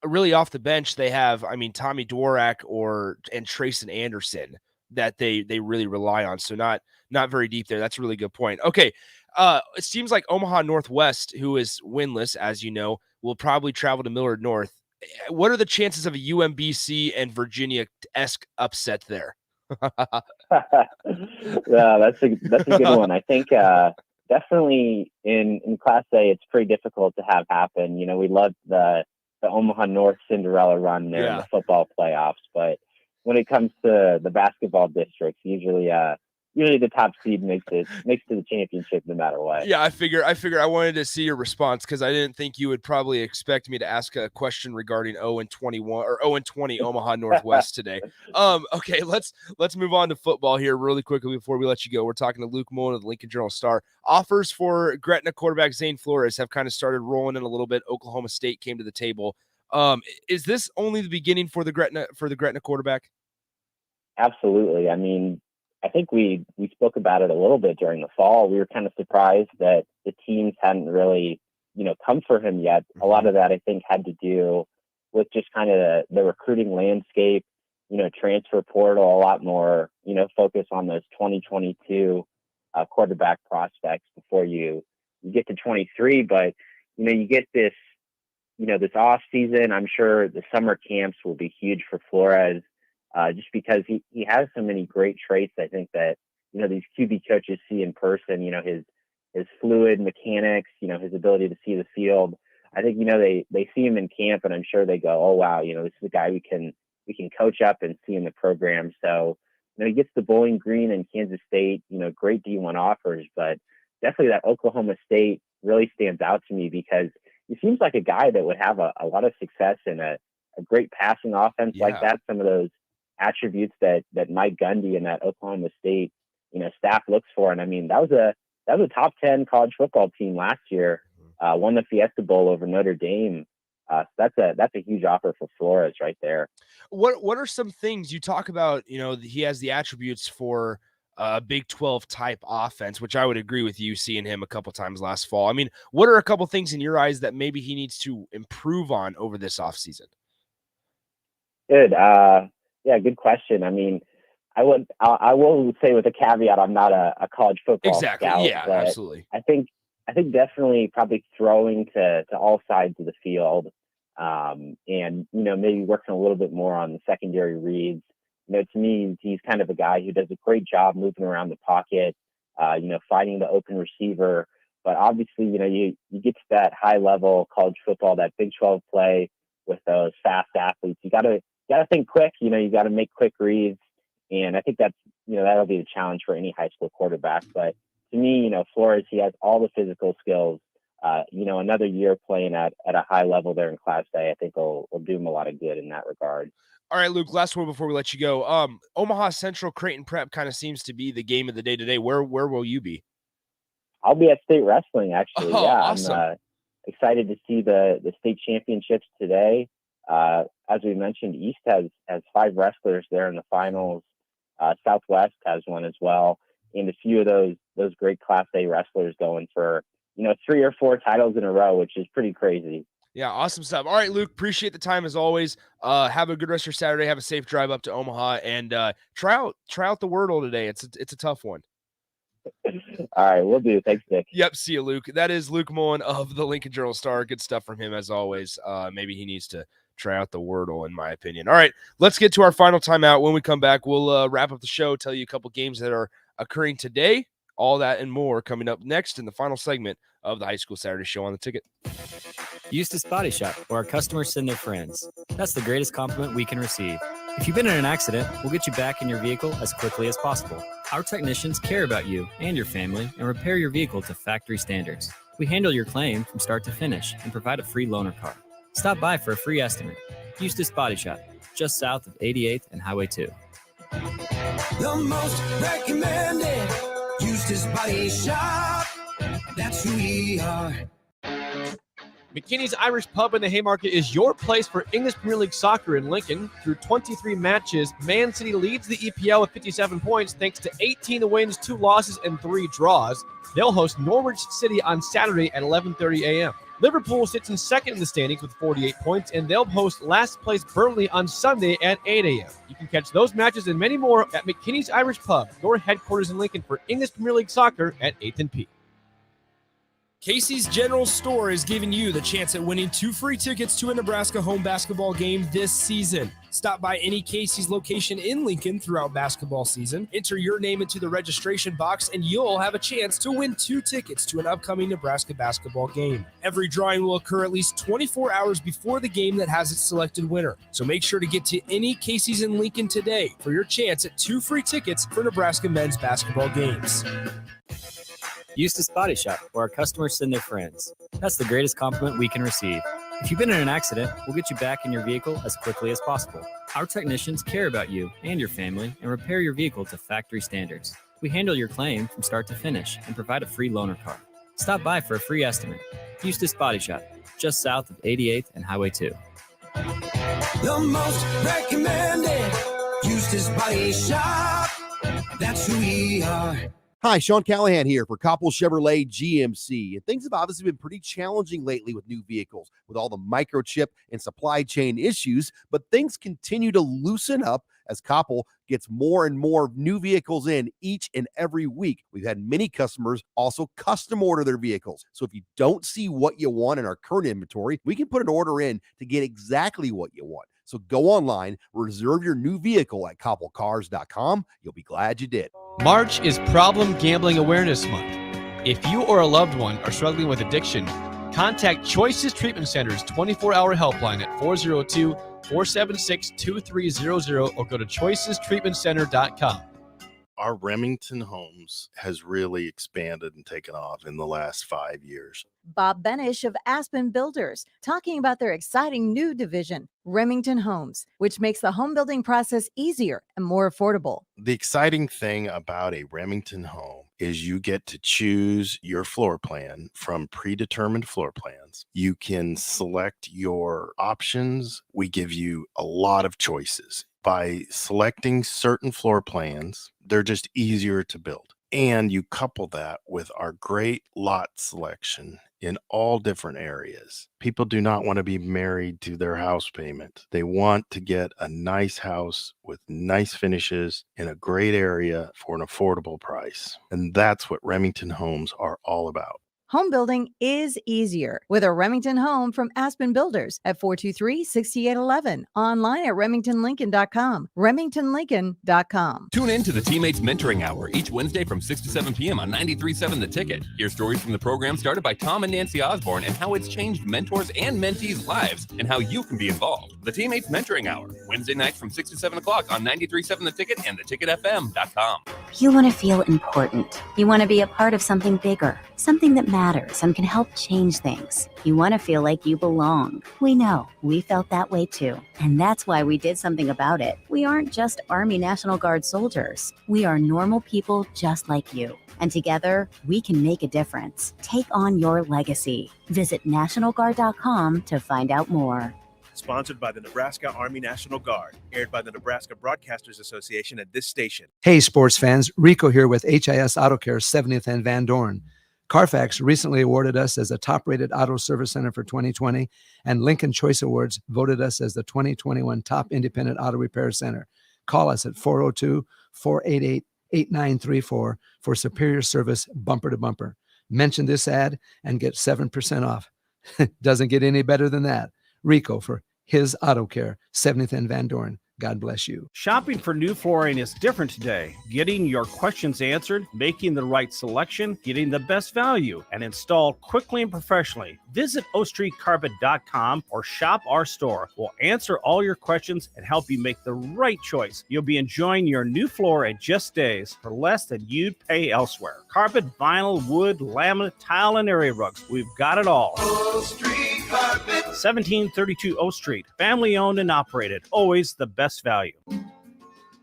really off the bench, they have, Tommy Dworak and Trayson Anderson that they really rely on. So not very deep there. That's a really good point. Okay, it seems like Omaha Northwest, who is winless, as you know, will probably travel to Millard North. What are the chances of a UMBC and Virginia-esque upset there? Yeah, that's a good one. I think definitely in Class A, it's pretty difficult to have happen. We love the Omaha North Cinderella run there in the football playoffs, but when it comes to the basketball districts, usually the top seed makes it to the championship no matter what. Yeah, I figure I wanted to see your response because I didn't think you would probably expect me to ask a question regarding 0-21 or 0-20 Omaha Northwest today. Okay, let's move on to football here really quickly before we let you go. We're talking to Luke Mullen of the Lincoln Journal-Star. Offers for Gretna quarterback Zane Flores have kind of started rolling in a little bit. Oklahoma State came to the table. Is this only the beginning for the Gretna quarterback? Absolutely. I think we spoke about it a little bit during the fall. We were kind of surprised that the teams hadn't really, come for him yet. A lot of that, I think, had to do with just kind of the recruiting landscape, transfer portal, a lot more, focus on those 2022 quarterback prospects before you get to 23. But, you get this, this off season. I'm sure the summer camps will be huge for Flores. Just because he has so many great traits, I think that, these QB coaches see in person, his fluid mechanics, his ability to see the field. I think, they see him in camp and I'm sure they go, oh, wow, this is a guy we can coach up and see in the program. So, he gets the Bowling Green and Kansas State, great D1 offers, but definitely that Oklahoma State really stands out to me because he seems like a guy that would have a lot of success in a great passing offense like that. Some of those attributes that Mike Gundy and that Oklahoma State, staff looks for. And that was a top 10 college football team last year, won the Fiesta Bowl over Notre Dame. So that's a huge offer for Flores right there. What are some things you talk about? He has the attributes for a Big 12 type offense, which I would agree with you seeing him a couple times last fall. What are a couple things in your eyes that maybe he needs to improve on over this offseason? Good. Yeah, good question. I will say with a caveat, I'm not a college football exactly. scout. Yeah, absolutely. I think definitely probably throwing to all sides of the field, and maybe working a little bit more on the secondary reads. To me, he's kind of a guy who does a great job moving around the pocket, finding the open receiver. But obviously, you get to that high level college football, that Big 12 play with those fast athletes. You got to think quick. You got to make quick reads, and I think that's that'll be the challenge for any high school quarterback. But to me, Flores, he has all the physical skills. Another year playing at a high level there in Class A, I think will do him a lot of good in that regard. All right, Luke, last one before we let you go. Omaha Central Creighton Prep kind of seems to be the game of the day today. Where will you be? I'll be at state wrestling, actually. Oh, yeah, awesome. I'm excited to see the state championships today. As we mentioned, East has 5 wrestlers there in the finals. Southwest has one as well, and a few of those great Class A wrestlers going for 3 or 4 titles in a row, which is pretty crazy. Yeah, awesome stuff. All right, Luke, appreciate the time as always. Have a good rest of your Saturday. Have a safe drive up to Omaha, and try out the Wordle today. It's a tough one. All right, we'll do. Thanks, Nick. Yep, see you, Luke. That is Luke Mullen of the Lincoln Journal-Star. Good stuff from him as always. Maybe he needs to try out the Wordle, in my opinion. All right, let's get to our final timeout. When we come back, we'll wrap up the show, tell you a couple games that are occurring today. All that and more coming up next in the final segment of the High School Saturday Show on the Ticket. Eustis Body Shop, where our customers send their friends. That's the greatest compliment we can receive. If you've been in an accident, we'll get you back in your vehicle as quickly as possible. Our technicians care about you and your family and repair your vehicle to factory standards. We handle your claim from start to finish and provide a free loaner car. Stop by for a free estimate. Eustis Body Shop, just south of 88th and Highway 2. The most recommended Eustis Body Shop. That's who we are. McKinney's Irish Pub in the Haymarket is your place for English Premier League soccer in Lincoln. Through 23 matches, Man City leads the EPL with 57 points thanks to 18 wins, 2 losses, and 3 draws. They'll host Norwich City on Saturday at 11:30 a.m. Liverpool sits in second in the standings with 48 points, and they'll host last place Burnley on Sunday at 8 a.m. You can catch those matches and many more at McKinney's Irish Pub, your headquarters in Lincoln for English Premier League soccer at 8th and P. Casey's General Store is giving you the chance at winning 2 free tickets to a Nebraska home basketball game this season. Stop by any Casey's location in Lincoln throughout basketball season, enter your name into the registration box, and you'll have a chance to win 2 tickets to an upcoming Nebraska basketball game. Every drawing will occur at least 24 hours before the game that has its selected winner. So make sure to get to any Casey's in Lincoln today for your chance at 2 free tickets for Nebraska men's basketball games. Eustis Body Shop, where our customers send their friends. That's the greatest compliment we can receive. If you've been in an accident, we'll get you back in your vehicle as quickly as possible. Our technicians care about you and your family and repair your vehicle to factory standards. We handle your claim from start to finish and provide a free loaner car. Stop by for a free estimate. Eustis Body Shop, just south of 88th and Highway 2. The most recommended Eustis Body Shop. That's who we are. Hi, Sean Callahan here for Koppel Chevrolet GMC. And things have obviously been pretty challenging lately with new vehicles, with all the microchip and supply chain issues, but things continue to loosen up as Koppel gets more and more new vehicles in each and every week. We've had many customers also custom order their vehicles. So if you don't see what you want in our current inventory, we can put an order in to get exactly what you want. So go online, reserve your new vehicle at koppelcars.com. You'll be glad you did. March is Problem Gambling Awareness Month. If you or a loved one are struggling with addiction, contact Choices Treatment Center's 24-hour helpline at 402-476-2300 or go to choicestreatmentcenter.com. Our Remington Homes has really expanded and taken off in the last 5 years. Bob Benish of Aspen Builders, talking about their exciting new division, Remington Homes, which makes the home building process easier and more affordable. The exciting thing about a Remington home is you get to choose your floor plan from predetermined floor plans. You can select your options. We give you a lot of choices. By selecting certain floor plans, they're just easier to build. And you couple that with our great lot selection in all different areas. People do not want to be married to their house payment. They want to get a nice house with nice finishes in a great area for an affordable price. And that's what Remington Homes are all about. Home building is easier with a Remington home from Aspen Builders at 423-6811. Online at remingtonlincoln.com. remingtonlincoln.com. Tune in to the Teammates Mentoring Hour each Wednesday from 6 to 7 p.m. on 93.7 The Ticket. Hear stories from the program started by Tom and Nancy Osborne and how it's changed mentors and mentees' lives and how you can be involved. The Teammates Mentoring Hour, Wednesday nights from 6 to 7 o'clock on 93.7 The Ticket and theticketfm.com. You want to feel important. You want to be a part of something bigger, something that matters and can help change things. You want to feel like you belong. We know. We felt that way too. And that's why we did something about it. We aren't just Army National Guard soldiers. We are normal people just like you. And together, we can make a difference. Take on your legacy. Visit NationalGuard.com to find out more. Sponsored by the Nebraska Army National Guard. Aired by the Nebraska Broadcasters Association at this station. Hey, sports fans. Rico here with HIS Auto Care 70th and Van Dorn. Carfax recently awarded us as a top-rated auto service center for 2020, and Lincoln Choice Awards voted us as the 2021 top independent auto repair center. Call us at 402-488-8934 for superior service bumper to bumper. Mention this ad and get 7% off. Doesn't get any better than that. Rico for his Auto Care, 70th and Van Dorn. God bless you. Shopping for new flooring is different today. Getting your questions answered, making the right selection, getting the best value, and installed quickly and professionally. Visit OakStreetCarpet.com or shop our store. We'll answer all your questions and help you make the right choice. You'll be enjoying your new floor in just days for less than you'd pay elsewhere. Carpet, vinyl, wood, laminate, tile, and area rugs. We've got it all. Oak Street Carpet. 1732 O Street. Family owned and operated. Always the best value.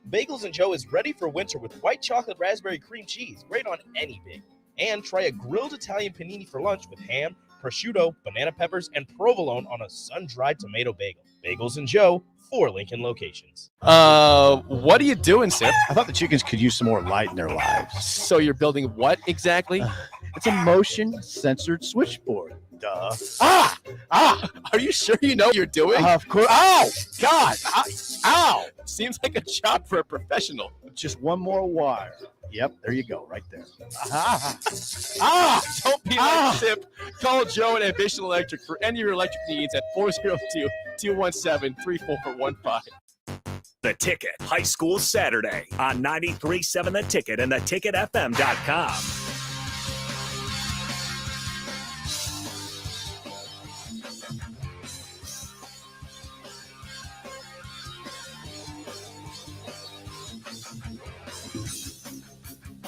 Bagels and Joe is ready for winter with white chocolate raspberry cream cheese, great on any bagel. And try a grilled Italian panini for lunch with ham, prosciutto, banana peppers, and provolone on a sun-dried tomato bagel. Bagels and Joe, 4 Lincoln locations. What are you doing, Sip? I thought the chickens could use some more light in their lives. So you're building what exactly? It's a motion-censored switchboard. Duh. Are you sure you know what you're doing? Of course. Ow! God! Ow! Seems like a job for a professional. Just one more wire. Yep, there you go, right there. Don't be like Sip. Call Joe at Ambition Electric for any of your electric needs at 402-217-3415. The Ticket, High School Saturday on 93.7 The Ticket and theticketfm.com.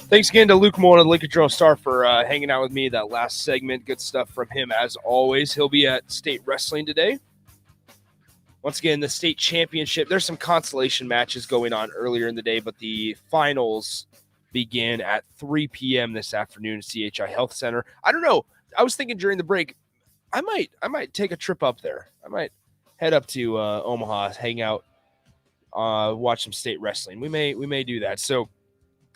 Thanks again to Luke Mullen of the Lincoln Journal-Star for hanging out with me that last segment. Good stuff from him as always. He'll be at state wrestling today. Once again, the state championship. There's some consolation matches going on earlier in the day, but the finals begin at 3 p.m. this afternoon at CHI Health Center. I don't know. I was thinking during the break, I might take a trip up there. I might head up to Omaha, hang out, watch some state wrestling. We may do that. So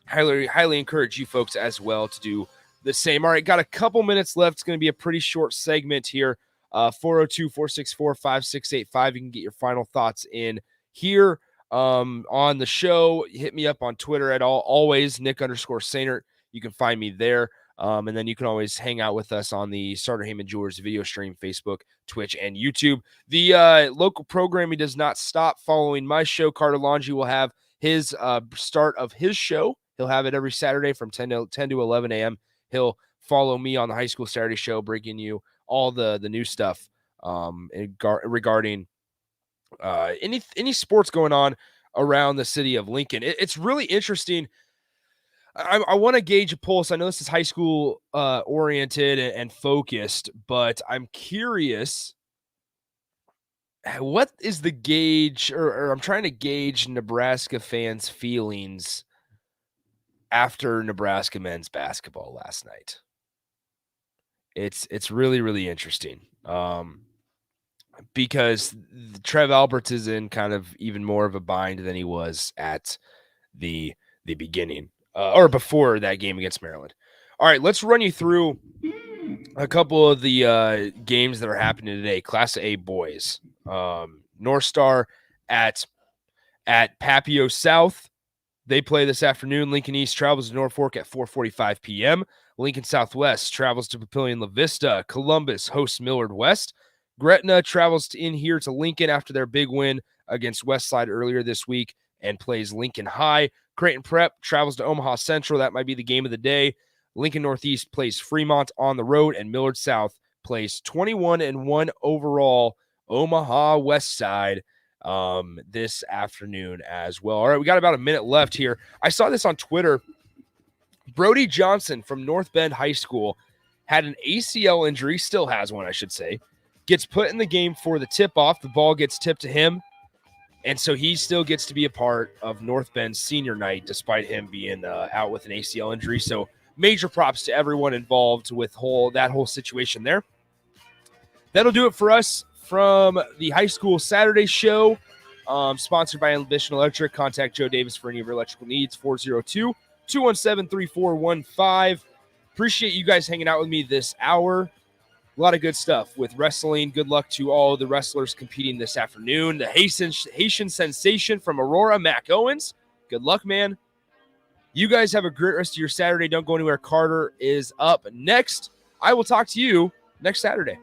highly encourage you folks as well to do the same. All right, got a couple minutes left. It's going to be a pretty short segment here. 402-464-5685. You can get your final thoughts in here on the show. Hit me up on Twitter at always Nick_Sainert. You can find me there. And then you can always hang out with us on the Starter Heyman Jewelers video stream, Facebook, Twitch, and YouTube. The local programming does not stop following my show. Carter Longy will have his start of his show. He'll have it every Saturday from 10 to 11 a.m. He'll follow me on the High School Saturday show, bringing you all the new stuff regarding any sports going on around the city of Lincoln. It's really interesting. I want to gauge a pulse. I know this is high school oriented and focused, but I'm curious, what is the gauge, or I'm trying to gauge Nebraska fans' feelings after Nebraska men's basketball last night. It's really, really interesting because Trev Alberts is in kind of even more of a bind than he was at the beginning or before that game against Maryland. All right, let's run you through a couple of the games that are happening today. Class A boys, North Star at Papio South. They play this afternoon. Lincoln East travels to Norfolk at 4:45 p.m. Lincoln Southwest travels to Papillion La Vista. Columbus hosts Millard West. Gretna travels in here to Lincoln after their big win against Westside earlier this week and plays Lincoln High. Creighton Prep travels to Omaha Central. That might be the game of the day. Lincoln Northeast plays Fremont on the road, and Millard South plays 21-1 overall Omaha Westside this afternoon as well. All right, we got about a minute left here. I saw this on Twitter. Brody Johnson from North Bend High School had an ACL injury, still has one, I should say, gets put in the game for the tip-off. The ball gets tipped to him, and so he still gets to be a part of North Bend's senior night despite him being out with an ACL injury. So major props to everyone involved with that whole situation there. That'll do it for us from the High School Saturday show, sponsored by Ambition Electric. Contact Joe Davis for any of your electrical needs, 402-217-3415. Appreciate you guys hanging out with me this hour. A lot of good stuff with wrestling. Good luck to all the wrestlers competing this afternoon. The Haitian sensation from Aurora, Mac Owens. Good luck, man. You guys have a great rest of your Saturday. Don't go anywhere. Carter is up next. I will talk to you next Saturday.